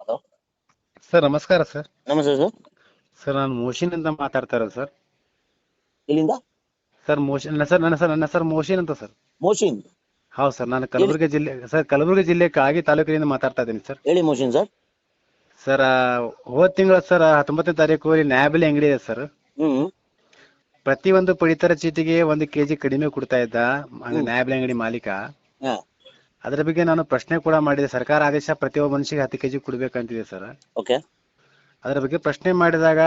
Hello sir ನಮಸ್ಕಾರ sir. ನಮಸ್ತೆ sir. Sir ನಾನು ಮೋಶಿನ್ ಅಂತ ಮಾತಾಡ್ತಾ ಇರೋದು ಸರ್. ಇಲ್ಲಿಂದ ಸರ್ ಮೋಶಿನ್ ನನ್ನ ಸರ್ ಮೋಶಿನ್ ಅಂತ ಸರ್. ಮೋಶಿನ್. ಹೌದು ಸರ್, ನಾನು ಹೇಳಿ ಕಲಬುರಗಿ ಜಿಲ್ಲೆ ಕಾಗಿ ತಾಲೂಕಿನಿಂದ ಮಾತಾಡ್ತಾ ಇದ್ದೀನಿ ಸರ್. ಹೇಳಿ ಮೋಶಿನ್ ಸರ್. ಸರ್ ಹೋದ ತಿಂಗಳ ಸರ್ 19ನೇ ತಾರೀಕು ನ್ಯಾಬೆಲೆ ಅಂಗಡಿ ಇದೆ ಸರ್. ಹ್ಮ್ ಪ್ರತಿ ಒಂದು ಪಡಿತರ ಚೀಟಿಗೆ 1 ಕೆಜಿ ಕಡಿಮೆ ಕೊಡ್ತಾ ಇದ್ದ ನ್ಯಾಬೆಲೆ ಅಂಗಡಿ ಮಾಲೀಕ. ಹಾ ಅದರ ಬಗ್ಗೆ ನಾನು ಪ್ರಶ್ನೆ ಕೂಡ ಮಾಡಿದೆ. ಸರ್ಕಾರ ಆದೇಶ ಪ್ರತಿಯೊಬ್ಬ ಮನುಷ್ಯಗೆ 10 ಕೆಜಿ ಕೊಡ್ಬೇಕಂತಿದೆ ಸರ್. ಓಕೆ. ಅದರ ಬಗ್ಗೆ ಪ್ರಶ್ನೆ ಮಾಡಿದಾಗ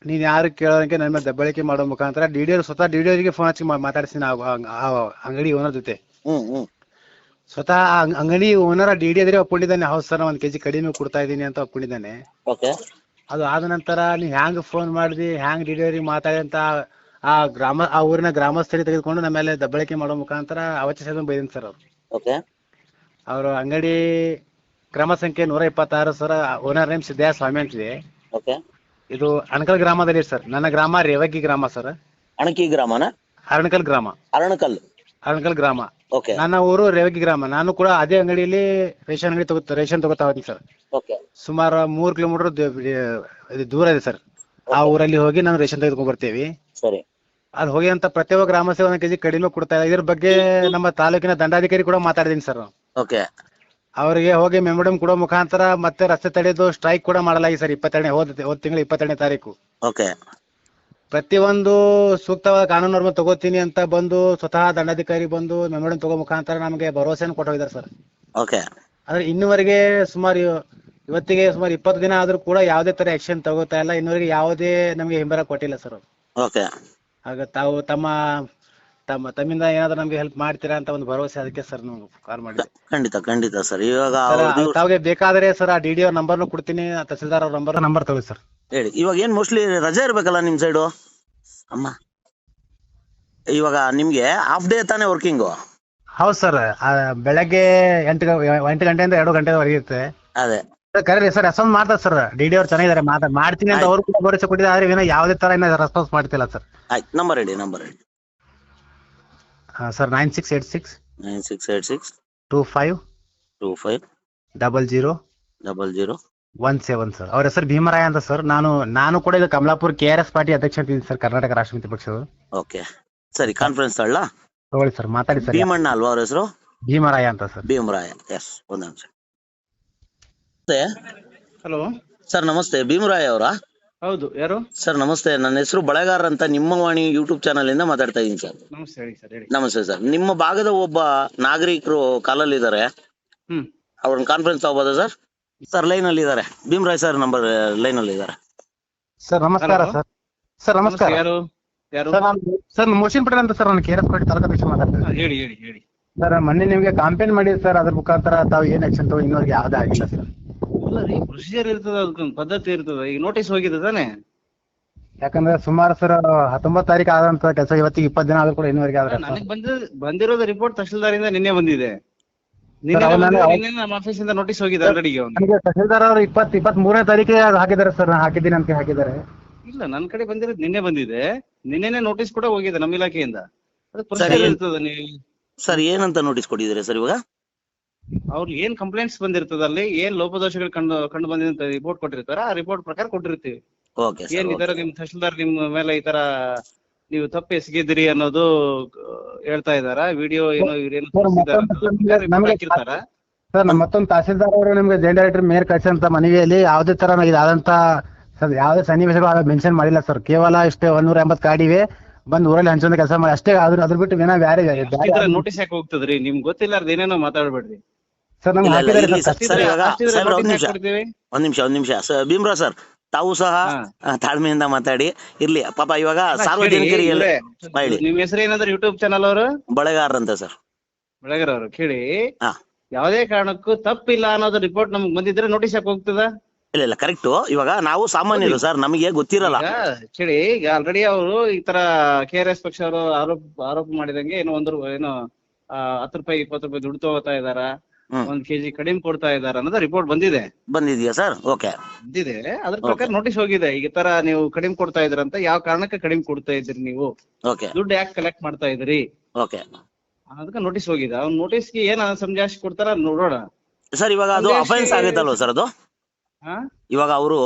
ನೀನ್ ಯಾರು ಕೇಳೋದಕ್ಕೆ ನನ್ನ ಮೇಲೆ ದಬ್ಬಾಳಿಕೆ ಮಾಡೋ ಮುಖಾಂತರ ಸ್ವತಃ ಡಿಡಿಒಗೆ ಫೋನ್ ಹಚ್ಚಿ ಮಾತಾಡಿಸ್ತೀನಿ ಆ ಅಂಗಡಿ ಓನರ್ ಜೊತೆ. ಹ್ಮ್ ಸ್ವತಃ ಅಂಗಡಿ ಓನರ್ ಡಿಡಿ ಎದುರೇ ಒಪ್ಕೊಂಡಿದ್ದಾನೆ. ಹೌದು ಸರ್, 1 ಕೆಜಿ ಕಡಿಮೆ ಕೊಡ್ತಾ ಇದ್ದೀನಿ ಅಂತ ಒಪ್ಕೊಂಡಿದ್ದಾನೆ. ಓಕೆ. ಅದು ಆದ ನಂತರ ನೀವ್ ಹ್ಯಾಂಗ್ ಫೋನ್ ಮಾಡಿದಿ, ಹ್ಯಾಂಗ್ ಡಿಡಿ ಮಾತಾಡಿ ಅಂತ ಆ ಊರಿನ ಗ್ರಾಮಸ್ಥರಿಗೆ ತೆಗೆದುಕೊಂಡು ನಮ್ಮ ಮೇಲೆ ದಬ್ಬಾಳಿಕೆ ಮಾಡೋ ಮುಖಾಂತರ ಅವಚರಿಸೋದನ್ನ ಬೈದಿನಿ ಸರ್ ಅವ್ರು. ಓಕೆ. ಅವರು ಅಂಗಡಿ ಕ್ರಮ ಸಂಖ್ಯೆ 126 ಸರ್. ಓನರ್ ನೇಮ್ ಸಿದ್ದಯ್ಯ ಸ್ವಾಮಿ ಅಂತಿದೆ. ಓಕೆ. ಇದು ಅಣಕಲ್ ಗ್ರಾಮದಲ್ಲಿ ಸರ್. ನನ್ನ ಗ್ರಾಮ ರೇವಗಿ ಗ್ರಾಮ ಸರ್. ಅಣಕಿ ಗ್ರಾಮನ? ಅರಣಕಲ್ ಗ್ರಾಮ. ಅರಣಕಲ್ ಗ್ರಾಮ. ಓಕೆ. ನನ್ನ ಊರು ರೇವಗಿ ಗ್ರಾಮ. ನಾನು ಕೂಡ ಅದೇ ಅಂಗಡಿಯಲ್ಲಿ ರೇಷನ್ ತಗೋತಾ ಹೋಗ್ತೀನಿ ಸರ್. ಓಕೆ. ಸುಮಾರು 3 ಕಿಲೋಮೀಟರ್ ದೂರ ಇದೆ ಸರ್. ಆ ಊರಲ್ಲಿ ಹೋಗಿ ನಾನು ರೇಷನ್ ತೆಗೆದುಕೊಂಡ್ ಬರ್ತೀವಿ. ಸರಿ. ಅಲ್ಲಿ ಹೋಗಿ ಅಂತ ಪ್ರತಿಯೊಬ್ಬ ಗ್ರಾಮಸ್ಥರು 1 ಕೆಜಿ ಕಡಿಮೆ ಕೊಡ್ತಾ ಇದೆ. ಇದ್ರ ಬಗ್ಗೆ ನಮ್ಮ ತಾಲೂಕಿನ ದಂಡಾಧಿಕಾರಿ ಕೂಡ ಮಾತಾಡಿದೀನಿ ಸರ್. ಓಕೆ. ಅವರಿಗೆ ಹೋಗಿ ಮೆಮೊರಂ ಕೊಡೋ ಮುಖಾಂತರ ಮತ್ತೆ ರಸ್ತೆ ತಡೆದು ಸ್ಟ್ರೈಕ್ ಕೂಡ ಮಾಡಲಾಗಿದೆ ಸರ್. ಹೋದ ತಿಂಗಳು 22ನೇ ತಾರೀಕು. ಓಕೆ. ಪ್ರತಿಯೊಂದು ಸೂಕ್ತವಾದ ಕಾನೂನು ತಗೋತೀನಿ ಅಂತ ಬಂದು ಸ್ವತಃ ದಂಡಾಧಿಕಾರಿ ಬಂದು ಮೆಮೊರಂ ತಗೋ ಮುಖಾಂತರ ನಮಗೆ ಭರವಸೆಯನ್ನು ಕೊಟ್ಟೋಗಿದ್ದಾರೆ ಸರ್. ಓಕೆ. ಆದ್ರೆ ಇನ್ನುವರೆಗೆ ಇವತ್ತಿಗೆ ಸುಮಾರು 20 ದಿನ ಆದ್ರೂ ಕೂಡ ಯಾವುದೇ ತರ ಆಕ್ಷನ್ ತಗೋತಾ ಇಲ್ಲ. ಇನ್ನುವರೆಗೆ ಯಾವುದೇ ನಮಗೆ ಹಿಂಬರ ಕೊಟ್ಟಿಲ್ಲ ಸರ್. ಓಕೆ. ಆಗ ತಾವು ತಮ್ಮಿಂದ ಏನಾದ್ರು ನಮ್ಗೆ ಹೆಲ್ಪ್ ಮಾಡ್ತೀರಾ ಅಂತ ಒಂದು ಭರವಸೆ, ಅದಕ್ಕೆ ಸರ್ ನಾವು ಕಾಲ್ ಮಾಡಿದ್ದೆ. ಖಂಡಿತ ಸರ್. ಇವಾಗ ತಾವಿಗೆ ಬೇಕಾದ್ರೆ ಸರ್ ಆ ಡಿಡಿ ಅವ್ರ ನಂಬರ್ನು ಕೊಡ್ತೀನಿ, ತಹಸೀಲ್ದಾರ್ ಅವ್ರ ನಂಬರ್ ತಗೊಳ್ಳಿ ಸರ್. ಹೇಳಿ. ಇವಾಗ ಏನ್ ಮೋಸ್ಟ್ಲಿ ರಜೆ ಇರ್ಬೇಕಲ್ಲ ನಿಮ್ ಸೈಡು ಅಮ್ಮ? ಇವಾಗ ನಿಮ್ಗೆ ಹಾಫ್ ಡೇ ತಾನೇ ವರ್ಕಿಂಗು? ಹೌದು ಸರ್. ಬೆಳಗ್ಗೆ 8 ಗಂಟೆಯಿಂದ 2 ಗಂಟೆವರೆಗೆ ಇರುತ್ತೆ. ಅದೇ ಕರೀರಿ ಸರ್. ರೆಸ್ಪಾನ್ಸ್ ಮಾಡ್ತಾರೆ ಸರ್. ಡಿಡಿ ಅವ್ರು ಚೆನ್ನಾಗಿದ್ದಾರೆ, ಮಾಡ್ತೀನಿ ಅಂತ ಅವ್ರು ಕೂಡ ಭರವಸೆ ಕೊಟ್ಟಿದ್ದಾರೆ. ಆದ್ರೆ ಏನೋ ಯಾವುದೇ ತರ ರೆಸ್ಪಾನ್ಸ್ ಮಾಡ್ತಿಲ್ಲ ಸರ್. ಆಯ್ತು. ನಂಬರ್ ಹೇಳಿ. Sir 9686 9686 25 25 00 00 17 sir. ಅವ್ರ ಹೆಸರು ಭೀಮರಾಯ ಅಂತ ಸರ್. ನಾನು ಕೂಡ ಇದು ಕಮಲಾಪುರ KRS ಪಾರ್ಟಿ ಅಧ್ಯಕ್ಷ ಅಂತಿದ್ದೀನಿ ಸರ್, ಕರ್ನಾಟಕ ರಾಷ್ಟ್ರ ಸಮಿತಿ ಪಕ್ಷದ. ಓಕೆ ಸರಿ. ಕಾನ್ಫರೆನ್ಸ್ ತಗೊಳ್ಳ ತಗೊಳ್ಳಿ ಸರ್, ಮಾತಾಡಿ ಸರ್. ಭೀಮಣ್ಣ ಅಲ್ವಾ ಅವ್ರ ಹೆಸರು? ಭೀಮರಾಯ ಅಂತ ಸರ್. ಭೀಮರಾಯ. ಎಸ್, ಒಂದ್ ನಿಮಿಷ. ಹಲೋ ಸರ್ ನಮಸ್ತೆ. ಭೀಮರಾಯ ಅವರಾ? ಹೌದು. ಯಾರು ಸರ್? ನಮಸ್ತೆ. ನನ್ನ ಹೆಸರು ಬಳಗಾರ್ ಅಂತ, ನಿಮ್ಮ ವಾಣಿ ಯೂಟ್ಯೂಬ್ ಚಾನಲ್ ಇಂದ ಮಾತಾಡ್ತಾ ಇದ್ದೀನಿ ಸರ್. ನಮಸ್ತೆ. ಹೇಳಿ ಸರ್. ಹೇಳಿ. ನಮಸ್ತೆ ಸರ್. ನಿಮ್ಮ ಭಾಗದ ಒಬ್ಬ ನಾಗರಿಕರು ಕಾಲಲ್ಲಿದ್ದಾರೆ. ಅವ್ರನ್ನ ಕಾನ್ಫರೆನ್ಸ್ ತಗೋಬೋದಾ ಸರ್? ಸರ್ ಲೈನ್ ಅಲ್ಲಿ ಇದ್ದಾರೆ. ಭೀಮರಾಯ್ ಸರ್ ನಂಬರ್ ಲೈನ್ ಅಲ್ಲಿ ಇದ್ದಾರೆ. ಸರ್ ನಮಸ್ಕಾರ ಸರ್. ಸರ್ ನಮಸ್ಕಾರ. ಸರ್ ಮೋಶಿನ್ ಪಟೇಲ್ ಅಂತ ಸರ್. ನಾನು KRS ಪಾರ್ಟಿ ತಾಲೂಕು ಅಧ್ಯಕ್ಷ ಮಾತಾಡ್ತೀನಿ. ಹೇಳಿ ಸರ್, ಮೊನ್ನೆ ನಿಮ್ಗೆ ಕಾಂಪೇನ್ ಮಾಡಿದ್ರಿ ಸರ್. ಅದ್ರ ಮುಖಾಂತರ ತಾವು ಏನ್ ಆಕ್ಷನ್ ತಗೋ ಇನ್ನೊಂದು ಯಾವ್ದು ಆಗಿಲ್ಲ ಸರ್. ಅಲ್ಲ ರೀ, ಪ್ರೊಸೀಜರ್ ಇರ್ತದ, ಅದಕ್ಕೊಂದು ಪದ್ಧತಿ ಇರ್ತದ. ಈಗ ನೋಟಿಸ್ ಹೋಗಿದೆ ತಾನೆ? ಯಾಕಂದ್ರೆ ಸುಮಾರು ಸರ್ 19 ತಾರೀಕು ಆದಂತ ಕೆಲಸ ಇವತ್ತಿಗೆ 20 ದಿನ ಆದ್ರೂ ಕೂಡ ಇನ್ನುವರೆಗೆ ಆದ್ರೆ ನನಗೆ ಬಂದಿರೋದು ರಿಪೋರ್ಟ್ ತಹಶೀಲ್ದಾರಿಂದ ನಿನ್ನೆ ಬಂದಿದೆ. ನಿನ್ನೆ ನಮ್ಮ ಆಫೀಸ್ ಇಂದ ನೋಟಿಸ್ ಹೋಗಿದೆ ಆಲ್ರೆಡಿ. ನನಗೆ ತಹಶೀಲ್ದಾರ್ ಅವರು 23ನೇ ತಾರೀಕಿಗೆ ಹಾಕಿದ್ದಾರೆ ಸರ್. ನಾನು ಹಾಕಿದ್ದೀನಿ ಅಂತ ಹಾಕಿದ್ದಾರೆ. ಇಲ್ಲ, ನನ್ನ ಕಡೆ ಬಂದಿರೋದು ನಿನ್ನೆ ಬಂದಿದೆ. ನಿನ್ನೆನೆ ನೋಟಿಸ್ ಕೂಡ ಹೋಗಿದೆ ನಮ್ಮ ಇಲಾಖೆಯಿಂದ. ಅದು ಪ್ರೊಸೀಜರ್ ಇರ್ತದ. ನೀವು ಸರ್ ಏನಂತ ನೋಟಿಸ್ ಕೊಟ್ಟಿದ್ದೀರಾ ಸರ್ ಇವಾಗ? ಅವ್ರು ಏನ್ ಕಂಪ್ಲೇಂಟ್ಸ್ ಬಂದಿರ್ತದ, ಅಲ್ಲಿ ಏನ್ ಲೋಪದೋಷಗಳು ಕಂಡು ಬಂದಿದೆ ಅಂತ ರಿಪೋರ್ಟ್ ಕೊಟ್ಟಿರ್ತಾರ, ಆ ರಿಪೋರ್ಟ್ ಪ್ರಕಾರ ಕೊಟ್ಟಿರ್ತೀವಿ. Okay sir. ಏನ್ ಈ ತರ ನಿಮ್ ತಹಶೀಲ್ದಾರ್ ನಿಮ್ಮ ಮೇಲೆ ಈ ತರ ನೀವು ತಪ್ಪು ಎಸಗಿದಿರಿ ಅನ್ನೋದು ಹೇಳ್ತಾ ಇದಾರ. ವಿಡಿಯೋ ಏನೋ ಇವ್ರೇನು ಹಾಕಿರ್ತಾರ ಸರ್. ಮತ್ತೊಂದು ತಹಸೀಲ್ದಾರ್ ಅವರು ನಿಮ್ಗೆ ಜೈಲ್ ಡೈರೆಕ್ಟರ್ ಮೇಯರ್ ಕಳಿಸಂತ ಮನವಿಯಲ್ಲಿ ಯಾವುದೇ ತರ ಇದಾದಂತ ಸರ್ ಯಾವುದೇ ಸನ್ನಿವೇಶಗಳು ಮೆನ್ಷನ್ ಮಾಡಿಲ್ಲ ಸರ್. ಕೇವಲ ಇಷ್ಟೇ 180 ಕಾಡಿವೆ ಬಂದ್ ಊರಲ್ಲಿ ಹಂಚೋ ಕೆಲಸ ಮಾಡಿ ಅಷ್ಟೇ. ಅದ್ರ ಬಿಟ್ಟು ಏನೋ ಬೇರೆ ನೋಟಿಸ್ ಯಾಕೆ ಹೋಗ್ತದ್ರಿ? ನಿಮ್ಗೆ ಗೊತ್ತಿಲ್ಲಾರ್ದ ಏನೇನೋ ಮಾತಾಡ್ಬೇಡ್ರಿ ಸರ್. ನಮ್ಗೆ ಹಾಕಿದ್ದಾರೆ ಒಂದ್ ನಿಮಿಷ ಸರ್. ಭೀಮರಾವ್ ಸರ್, ತಾವು ಸಹ ತಾಳ್ಮೆಯಿಂದ ಮಾತಾಡಿ ಇರ್ಲಿ. ಪಾಪ ಇವಾಗ ಸಾರ್ವಜನಿಕರಿಗೆ ನಿಮ್ ಹೆಸರು ಏನಾದ್ರು ಯೂಟ್ಯೂಬ್ ಚಾನಲ್ ಅವರು? ಬಳಗಾರ್ ಅಂತ ಸರ್. ಬಳಗಾರ್ ಅವರು. ಕೇಳಿ, ಯಾವುದೇ ಕಾರಣಕ್ಕೂ ತಪ್ಪಿಲ್ಲ ಅನ್ನೋದು ರಿಪೋರ್ಟ್ ನಮ್ಗೆ ಬಂದಿದ್ರೆ ನೋಟಿಸ್ ಯಾಕೆ ಹೋಗ್ತದ? ಇಲ್ಲ ಕರೆಕ್ಟ್. ಇವಾಗ ನಾವು ಸಾಮಾನ್ಯರು ಸರ್, ನಮಗೆ ಗೊತ್ತಿರಲ್ಲ. ಕೇಳಿ, ಈಗ ಆಲ್ರೆಡಿ ಅವರು ಈ ತರ KRS ಪಕ್ಷ ಅವರು ಆರೋಪ ಮಾಡಿದಂಗೆ ಏನೋ 10 ರೂಪಾಯಿ 20 ರೂಪಾಯಿ ದುಡ್ಡು ತಗೋತಾ ಇದಾರ, 1 ಕೆಜಿ ಕಡಿಮೆ ಕೊಡ್ತಾ ಇದಾರ ಅನ್ನೋದು ರಿಪೋರ್ಟ್ ಬಂದಿದ್ಯಾ ಸರ್? ಓಕೆ, ಬಂದಿದೆ. ಅದ್ರ ಪ್ರಕಾರ ನೋಟಿಸ್ ಹೋಗಿದೆ. ಈ ತರ ನೀವು ಕಡಿಮೆ ಕೊಡ್ತಾ ಇದ್ರಂತ, ಯಾವ ಕಾರಣಕ್ಕೆ ಕಡಿಮೆ ಕೊಡ್ತಾ ಇದ್ರಿ, ನೀವು ದುಡ್ಡು ಯಾಕೆ ಕಲೆಕ್ಟ್ ಮಾಡ್ತಾ ಇದ್ರಿ, ಅದಕ್ಕೆ ನೋಟಿಸ್ ಹೋಗಿದೆ. ಅವ್ನ ನೋಟಿಸ್ಗೆ ಏನ್ ಸಮಜಾಯಿಷಿ ಕೊಡ್ತಾರ ನೋಡೋಣ ಸರ್. ಇವಾಗ ಅದು ಅಫೆನ್ಸ್ ಆಗೈತಲ್ವ ಸರ್? ಅದು ಹಾ ಇವಾಗ ಅವರು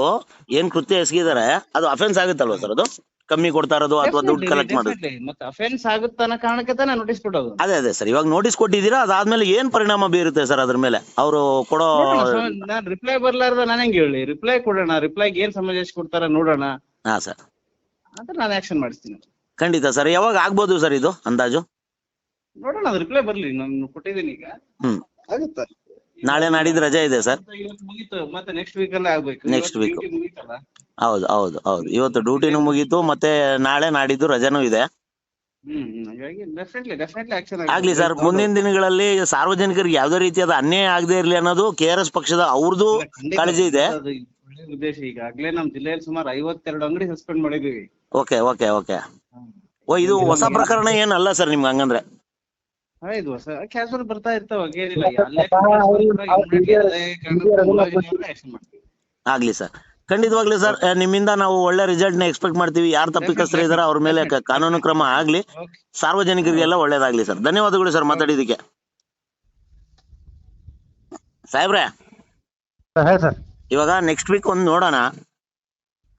ಏನ್ ಕೃತ್ಯ ಎಸಗಿದಾರೆ ಅದು ಅಫೆನ್ಸ್ ಆಗುತ್ತಲ್ವಾ ಸರ್? ಅದು ಕಮ್ಮಿ ಕೊಡ್ತಾ ಇರೋದು ಅಥವಾ ದುಡ್ಡು ಕಲೆಕ್ಟ್ ಮಾಡೋದು? ಮತ್ತೆ ಅಫೆನ್ಸ್ ಆಗುತ್ತಾನ ಕಾರಣಕ್ಕೆ ತಾನೇ ನೋಟಿಸ್ ಕೊಡೋದು. ಅದೇ ಸರ್, ಇವಾಗ ನೋಟಿಸ್ ಕೊಟ್ಟಿದ್ದೀರಾ, ಅದಾದ್ಮೇಲೆ ಏನ್ ಪರಿಣಾಮ ಬೀರುತ್ತೆ ಸರ್ ಅದ್ರ ಮೇಲೆ? ಅವರು ಕೊಡೋ ನಾನ್ ರಿಪ್ಲೈ ಬರ್ಲಾರ್ದ ನಾನು ಹೆಂಗ್ ಹೇಳಿ? ರಿಪ್ಲೈ ಕೊಡೋಣ, ರಿಪ್ಲೈಗೆ ಏನ್ ಸಮಜೆಸ್ಟ್ ಕೊಡ್ತಾರ ನೋಡೋಣ, ಹಾ ಸರ್, ಅಂತ ನಾನು ಆಕ್ಷನ್ ಮಾಡಿಸ್ತೀನಿ. ಖಂಡಿತ ಸರ್. ಯಾವಾಗ ಆಗ್ಬೋದು ಸರ್ ಇದು ಅಂದಾಜು? ನೋಡೋಣ, ಅದು ರಿಪ್ಲೈ ಬರ್ಲಿ. ನಾನು ಕೊಟ್ಟಿದ್ದೀನಿ ಈಗ, ಆಗುತ್ತಾ? ನಾಳೆ ನಾಡಿದ್ದು ರಜೆ ಇದೆ ಸರ್. ಇವತ್ತು ಮುಗೀತು, ಮತ್ತೆ ನೆಕ್ಸ್ಟ್ ವೀಕ್ ಅಲ್ಲೇ ಆಗ್ಬೇಕು. Next week. ಮುಗೀತಲ್ಲ. ಹೌದು. ಇವತ್ತು ಡ್ಯೂಟಿನೂ ಮುಗೀತು, ಮತ್ತೆ ನಾಳೆ ನಾಡಿದ್ದು ರಜೆನೂ ಇದೆ. ಹಾಗಾಗಿ ಡೆಫಿನೆಟ್ಲಿ ಆಕ್ಷನ್ ಆಗ್ಲಿ ಸರ್. ಮುಂದಿನ ದಿನಗಳಲ್ಲಿ ಸಾರ್ವಜನಿಕರಿಗೆ ಯಾವ್ದೇ ರೀತಿಯಾದ ಅನ್ಯಾಯ ಆಗದೆ ಇರ್ಲಿ ಅನ್ನೋದು KRS ಪಕ್ಷದ ಅವ್ರದ್ದು ಕಾಳಜಿ ಇದೆ. ಒಳ್ಳೆ ಉದ್ದೇಶ. ಈಗಾಗ್ಲೇ ನಮ್ ಜಿಲ್ಲೆಯಲ್ಲಿ ಸುಮಾರು 52 ಅಂಗಡಿ ಸಸ್ಪೆಂಡ್ ಮಾಡಿದೀವಿ. ಓಕೆ. ಓ, ಇದು ಹೊಸ ಪ್ರಕರಣ ಏನಲ್ಲ ಸರ್ ನಿಮ್ಗೆ ಹಂಗಂದ್ರೆ? ಇದು ಹೊಸ ಕ್ಯಾಸುವಲ್ ಬರ್ತಾ ಇರ್ತಾವ, ಏನಿಲ್ಲ. ಆಗ್ಲಿ ಸರ್, ಖಂಡಿತವಾಗ್ಲಿ ಸರ್. ನಿಮ್ಮಿಂದ ನಾವು ಒಳ್ಳೆ ರಿಸಲ್ಟ್ ನ ಎಕ್ಸ್ಪೆಕ್ಟ್ ಮಾಡ್ತೀವಿ. ಯಾರು ತಪ್ಪಿತಸ್ಥರು ಇದಾರೆ ಅವ್ರ ಮೇಲೆ ಕಾನೂನು ಕ್ರಮ ಆಗ್ಲಿ, ಸಾರ್ವಜನಿಕರಿಗೆಲ್ಲ ಒಳ್ಳೇದಾಗ್ಲಿ ಸರ್. ಧನ್ಯವಾದಗಳು ಸರ್ ಮಾತಾಡಿದಕ್ಕೆ. ಸಾಹೇಬ್ರೆ, ಸರ್ ಇವಾಗ ನೆಕ್ಸ್ಟ್ ವೀಕ್ ಒಂದು ನೋಡೋಣ.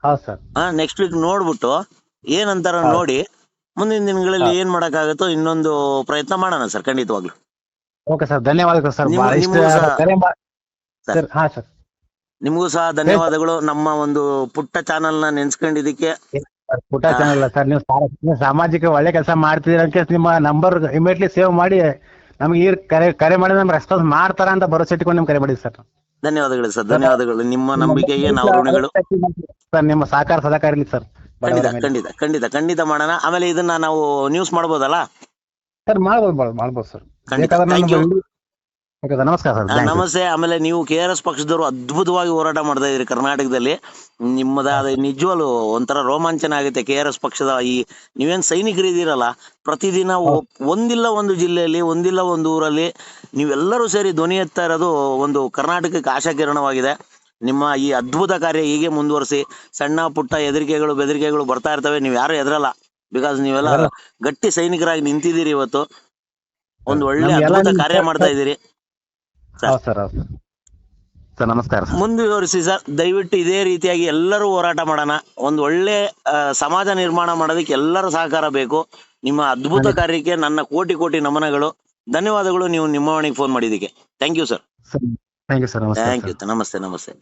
ಹೌದು ಸರ್. ನೆಕ್ಸ್ಟ್ ವೀಕ್ ನೋಡ್ಬಿಟ್ಟು ಏನಂತಾರ ನೋಡಿ, ಮುಂದಿನ ದಿನಗಳಲ್ಲಿ ಏನ್ ಮಾಡಕ್ಕಾಗತ್ತೋ ಇನ್ನೊಂದು ಪ್ರಯತ್ನ ಮಾಡೋಣ ಸರ್, ಖಂಡಿತವಾಗ್ಲು. ಓಕೆ ಸರ್, ಧನ್ಯವಾದಗಳು ಸರ್. ಸರ್ ನಿಮ್ಗೂ ಸಹ ಧನ್ಯವಾದಗಳು. ನಮ್ಮ ಒಂದು ಪುಟ್ಟ ಚಾನಲ್ ನ ನೆನ್ಸ್ಕೊಂಡಿದ್ದಕ್ಕೆ. ಪುಟ್ಟ ಚಾನಲ್ ಸರ್, ನೀವು ಸಾಮಾಜಿಕ ಒಳ್ಳೆ ಕೆಲಸ ಮಾಡ್ತಿದ್ದೀರ ಅಂತ ನಿಮ್ಮ ನಂಬರ್ ಇಮಿಡಿಯೇಟ್ಲಿ ಸೇವ್ ಮಾಡಿ ನಮ್ಗೆ ಈ ಕರೆ ಮಾಡಿ ನಮ್ಗೆ ರೆಸ್ಪಾನ್ಸ್ ಮಾಡ್ತಾರ ಅಂತ ಭರೋಸೆ ಇಟ್ಕೊಂಡು ನಿಮ್ಗೆ ಕರೆ ಮಾಡಿ ಸರ್. ಧನ್ಯವಾದಗಳು ಸರ್, ಧನ್ಯವಾದಗಳು. ನಿಮ್ಮ ನಂಬಿಕೆಗೆ ನಾವು ಋಣಿಗಳು ಸರ್. ನಿಮ್ಮ ಸಹಕಾರ ಸದಾಕಾರ ಇರಲಿ ಸರ್. ಖಂಡಿತ ಮಾಡೋಣ. ಆಮೇಲೆ ಇದನ್ನ ನಾವು ನ್ಯೂಸ್ ಮಾಡ್ಬೋದಲ್ಲ ಸರ್? ಮಾಡ್ಬೋದು ಸರ್. ನಮಸ್ಕಾರ ಸರ್. ನಮಸ್ತೆ. ಆಮೇಲೆ ನೀವು KRS ಪಕ್ಷದವರು ಅದ್ಭುತವಾಗಿ ಹೋರಾಟ ಮಾಡ್ತಾ ಇದ್ರಿ ಕರ್ನಾಟಕದಲ್ಲಿ. ನಿಮ್ಮದಾದ ನಿಜವಾಗ್ಲು ಒಂಥರ ರೋಮಾಂಚನ ಆಗುತ್ತೆ. KRS ಪಕ್ಷದ ಈ ನೀವೇನ್ ಸೈನಿಕರು ಇದೀರಲ್ಲ, ಪ್ರತಿದಿನ ಒಂದಿಲ್ಲ ಒಂದು ಜಿಲ್ಲೆಯಲ್ಲಿ, ಒಂದಿಲ್ಲ ಒಂದು ಊರಲ್ಲಿ ನೀವೆಲ್ಲರೂ ಸೇರಿ ಧ್ವನಿ ಎತ್ತಾ ಇರೋದು ಒಂದು ಕರ್ನಾಟಕಕ್ಕೆ ಆಶಾಕಿರಣವಾಗಿದೆ. ನಿಮ್ಮ ಈ ಅದ್ಭುತ ಕಾರ್ಯ ಹೀಗೆ ಮುಂದುವರಿಸಿ. ಸಣ್ಣ ಪುಟ್ಟ ಹೆದರಿಕೆಗಳು ಬೆದರಿಕೆಗಳು ಬರ್ತಾ ಇರ್ತವೆ, ನೀವು ಯಾರು ಎದುರಲ್ಲ. ಬಿಕಾಸ್ ನೀವೆಲ್ಲ ಗಟ್ಟಿ ಸೈನಿಕರಾಗಿ ನಿಂತಿದ್ದೀರಿ. ಇವತ್ತು ಒಂದು ಒಳ್ಳೆ ಅದ್ಭುತ ಕಾರ್ಯ ಮಾಡ್ತಾ ಇದ್ದೀರಿ ಸರ್. ನಮಸ್ಕಾರ. ಮುಂದುವರಿಸಿ ಸರ್, ದಯವಿಟ್ಟು ಇದೇ ರೀತಿಯಾಗಿ ಎಲ್ಲರೂ ಹೋರಾಟ ಮಾಡೋಣ. ಒಂದು ಒಳ್ಳೆ ಸಮಾಜ ನಿರ್ಮಾಣ ಮಾಡೋದಕ್ಕೆ ಎಲ್ಲರ ಸಹಕಾರ ಬೇಕು. ನಿಮ್ಮ ಅದ್ಭುತ ಕಾರ್ಯಕ್ಕೆ ನನ್ನ ಕೋಟಿ ನಮನಗಳು. ಧನ್ಯವಾದಗಳು ನೀವು ನಿಮ್ಮ ಮನೆಗೆ ಫೋನ್ ಮಾಡಿದ್ದಕ್ಕೆ. Thank you sir. Thank you sir. Thank you. ನಮಸ್ತೆ.